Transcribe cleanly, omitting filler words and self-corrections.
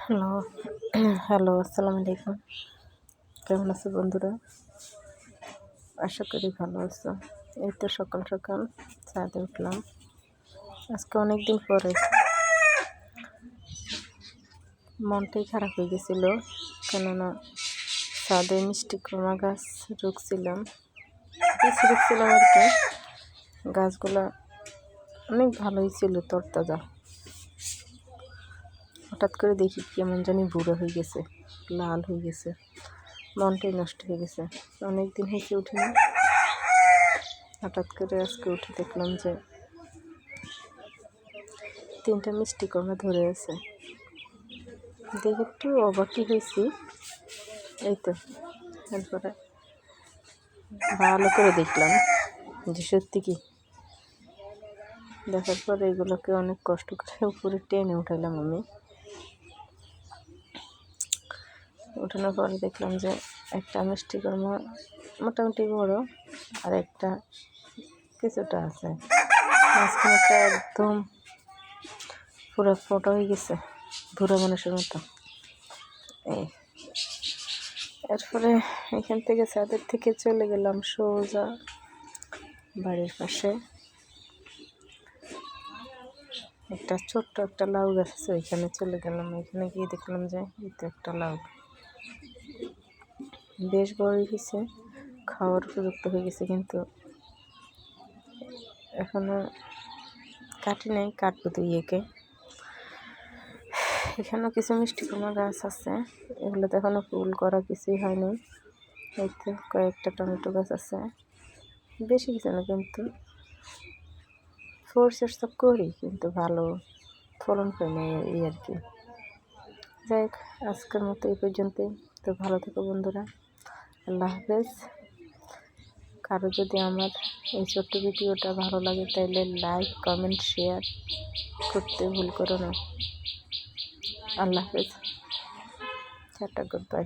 Hello hello আসসালামু আলাইকুম। কেমন আছো বন্ধুরা? আশা করি ভালো আছো। এই তো সকাল সকাল ছাদে উঠলাম। আজকে অনেক দিন পরে মনটাই খারাপ হয়ে গেছিলো, কেননা ছাদে মিষ্টি কুমড়া গাছ রুখছিলাম আর কি। গাছগুলা অনেক ভালোই ছিল, তরতাজা। হঠাৎ করে দেখি কেমন জানি বুড়ো হয়ে গেছে, লাল হয়ে গেছে, মনটাই নষ্ট হয়ে গেছে। অনেক দিন হয়েছে উঠিনি, হঠাৎ করে আজকে উঠে দেখলাম যে 3টা মিষ্টি কুমড়া ধরে আছে। দেখে একটু অবাকই হয়েছি। এই তো তারপরে ভালো করে দেখলাম যে সত্যি কি। দেখার পরে এগুলোকে অনেক কষ্ট করে উপরে টেনে উঠাইলাম আমি। উঠানোর পরে দেখলাম যে একটা মিষ্টি কুমড়া মোটামুটি বড়, আর একটা কিছুটা আছে, মাঝখানেটা একদম পুরো ফোটা হয়ে গেছে, বুড়ো মানুষের মতো। এরপরে এখান থেকে ছাদের থেকে চলে গেলাম সোজা বাড়ির পাশে একটা ছোট্ট একটা লাউ গাছ আছে, ওইখানে চলে গেলাম। ওইখানে গিয়ে দেখলাম যে এটা একটা লাউ বেশ বড় হয়েছে, খাওয়ার উপযুক্ত হয়ে গেছে, কিন্তু এখনো কাটি নাই, কাটবো তো ইয়েকে। এখানেও কিছু মিষ্টি কুমড়া গাছ আছে, এগুলোতে এখনো ফুল করা কিছুই হয়নি। এই তো কয়েকটা টমেটো গাছ আছে, বেশি কিছু না, কিন্তু পরিচর্যা করি, কিন্তু ভালো ফলন পাই না এই আর কি। যাই হোক, আজকের মতো এই পর্যন্তই। তো ভালো থেকো বন্ধুরা, আল্লাহ হাফেজ। কারো যদি আমার এই ছোট্ট ভিডিওটা ভালো লাগে তাহলে লাইক কমেন্ট শেয়ার করতে ভুল করো না। আল্লাহ হাফেজ, টাটা, গুড বাই।